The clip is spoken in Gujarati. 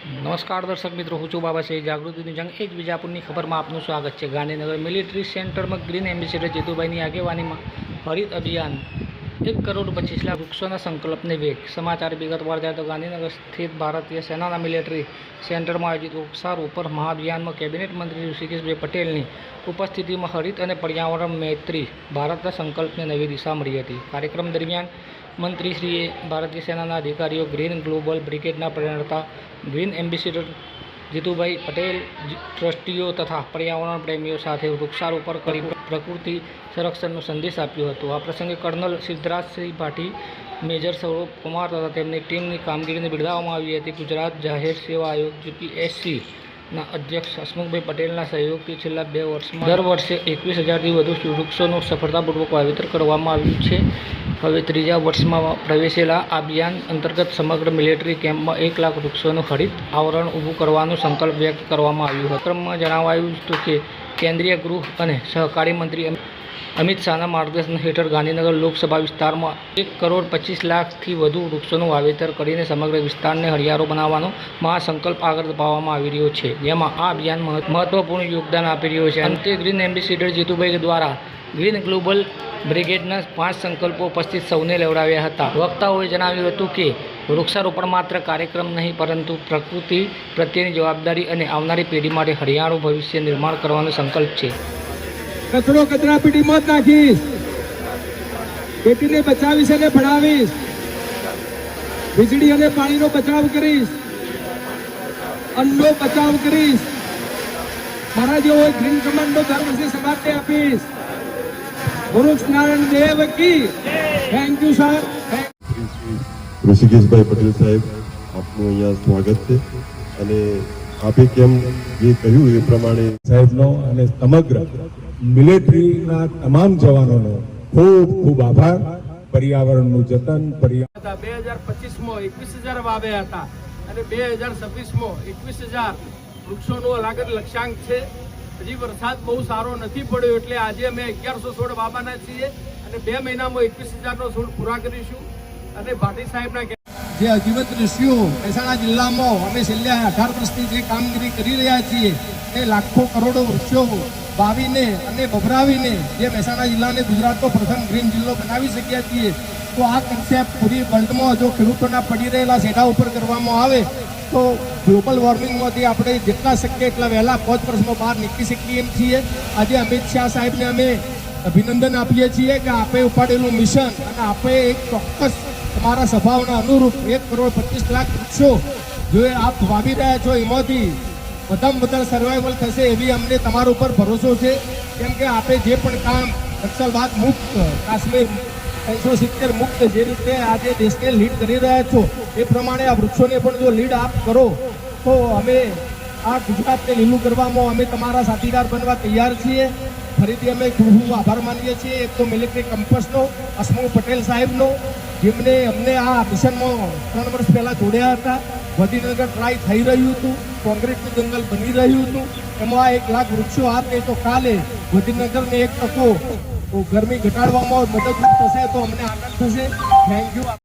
નમસ્કાર દર્શક મિત્રો, હું છું બાબા છે જાગૃતિની જંગ એક વિજાપુરની ખબરમાં આપનું સ્વાગત છે। ગાંધીનગર મિલિટરી સેન્ટરમાં ગ્રીન એમ્બેસેડર જીતુભાઈની આગેવાનીમાં હરિત અભિયાન 1 કરોડ 25 લાખ વૃક્ષોના સંકલ્પને વેગ। સમાચાર વિગતવાર જાય તો ગાંધીનગર સ્થિત ભારતીય સેનાના મિલિટરી સેન્ટરમાં આયોજિત વૃક્ષારોપણ મહાઅભિયાનમાં કેબિનેટ મંત્રી ઋષિકેશભાઈ પટેલની ઉપસ્થિતિમાં હરિત અને પર્યાવરણ મૈત્રી ભારતના સંકલ્પને નવી દિશા મળી હતી। કાર્યક્રમ દરમિયાન મંત્રીશ્રીએ ભારતીય સેનાના અધિકારીઓ, ગ્રીન ગ્લોબલ બ્રિગેડના પ્રણેતા ગ્રીન એમ્બેસેડર જીતુભાઈ પટેલ, ટ્રસ્ટીઓ તથા પર્યાવરણ પ્રેમીઓ સાથે વૃક્ષારોપણ કરી પ્રકૃતિ સંરક્ષણનો સંદેશ આપ્યો હતો। આ પ્રસંગે કર્નલ સિદ્ધરાજસિંહ ભાટી, મેજર સૌરભ કુમાર તથા તેમની ટીમની કામગીરીને બિરદાવવામાં આવી હતી। ગુજરાત જાહેર સેવા આયોગ GPSCના અધ્યક્ષ હસમુખભાઈ પટેલના સહયોગથી છેલ્લા 2 વર્ષમાં દર વર્ષે 21,000થી વધુ વૃક્ષોનું સફળતાપૂર્વક વાવેતર કરવામાં આવ્યું છે। હવે 3જા વર્ષમાં પ્રવેશેલા આ અભિયાન અંતર્ગત સમગ્ર મિલિટરી કેમ્પમાં 1 લાખ વૃક્ષોનું હરિત આવરણ ઊભું કરવાનો સંકલ્પ વ્યક્ત કરવામાં આવ્યો હતો। કાર્યક્રમમાં જણાવાયું હતું કે કેન્દ્રીય ગૃહ અને સહકારી મંત્રી અમિત શાહના માર્ગદર્શન હેઠળ ગાંધીનગર લોકસભા વિસ્તારમાં 1 કરોડ 25 લાખથી વધુ વૃક્ષોનું વાવેતર કરીને સમગ્ર વિસ્તારને હરિયાળો બનાવવાનો મહાસંકલ્પ આગળ ધપાવવામાં આવી રહ્યો છે, જેમાં આ અભિયાન મહત્વપૂર્ણ યોગદાન આપી રહ્યું છે। અંતે ગ્રીન એમ્બેસેડર જીતુભાઈ દ્વારા ગ્રીન ગ્લોબલ બ્રિગેડના 5 સંકલ્પો ઉપસ્થિત સૌને લેવડાવ્યા હતા। વક્તાઓએ જણાવ્યું હતું કે વૃક્ષારોપણ માત્ર કાર્યક્રમ નહીં, પરંતુ પ્રકૃતિ પ્રત્યેની જવાબદારી અને આવનારી પેઢી માટે હરિયાળું ભવિષ્ય નિર્માણ કરવાનો સંકલ્પ છે। કચરો કચરા પેટી મત નાખીશ, બેટીને બચાવીશ અને ભણાવીશ, વીજળી અને પાણીનો બચાવ કરીશ, અન્નનો બચાવ કરીશ, મારા જેવો ગ્રીન કમાન્ડો દર વર્ષે સમાજને આપીશ। વૃક્ષ નારાયણ દેવ કી થેન્ક યુ સર। ઋષિકેશભાઈ પટેલ સાહેબ, આપનું અહીંયા સ્વાગત છે। અને આપે કેમ જે કહ્યું એ પ્રમાણે સાહેબનો અને સમગ્ર મિલિટરીના તમામ જવાનોનો ખૂબ ખૂબ આભાર। પર્યાવરણનું જતન 2025માં 21,000 વાવ્યા હતા અને 2026માં 21,000 વૃક્ષોનો અલગ લક્ષ્યાંક છે। હજી વરસાદ બહુ સારો નથી પડ્યો, એટલે આજે અમે 1100 છોડ વાવવાના છીએ અને 2 મહિનામાં 21,000નો છોડ પૂરા કરીશું। અને ભાટી સાહેબના જે અજીવત ઋષિઓ મહેસાણા જિલ્લામાં અમે છેલ્લા 18 વર્ષથી જે કામગીરી કરી રહ્યા છીએ તે લાખો કરોડો વૃક્ષો વાવીને અને બભરાવીને જે મહેસાણા જિલ્લાને ગુજરાતનો પ્રથમ ગ્રીન જિલ્લો બનાવી શક્યા છીએ। તો આ કન્સેપ્ટ પૂરી વર્લ્ડમાં જો ખેડૂતોના પડી રહેલા સેટા ઉપર કરવામાં આવે તો ગ્લોબલ વોર્મિંગમાંથી આપણે જેટલા શક્ય એટલા વહેલા 5 વર્ષમાં બહાર નીકળી શકીએ એમ છીએ। આજે અમિત શાહ સાહેબને અમે અભિનંદન આપીએ છીએ કે આપે ઉપાડેલું મિશન અને આપે એક ચોક્કસ તમારા સ્વભાવના અનુરૂપ 1 કરોડ 25 લાખ વૃક્ષો જો આપ વાવી રહ્યા છો, એમાંથી વધારે વધારે સર્વાઈવલ થશે એવી અમને તમારા ઉપર ભરોસો છે। કેમ કે આપે જે પણ કામ નક્સલવાદ મુક્ત, કાશ્મીર 370 મુક્ત જે રીતે આજે દેશને લીડ કરી રહ્યા છો એ પ્રમાણે આ વૃક્ષોને પણ જો લીડ આપ કરો તો અમે આ ગુજરાતને લીલું કરવામાં અમે તમારા સાથીદાર બનવા તૈયાર છીએ। ફરીથી અમે ખૂબ આભાર માનીએ છીએ એક તો મિલિટરી કંપસનો, હસમુખ પટેલ સાહેબનો, જેમને અમને આ મિશનમાં 3 વર્ષ પહેલાં જોડ્યા હતા। ગાંધીનગર ટ્રાય થઈ રહ્યું હતું, કોન્ક્રીટનું જંગલ બની રહ્યું હતું, એમાં 1 લાખ વૃક્ષો આપે તો કાલે ગાંધીનગરને 1% ગરમી ઘટાડવામાં મદદરૂપ થશે, તો અમને આનંદ થશે। Thank you.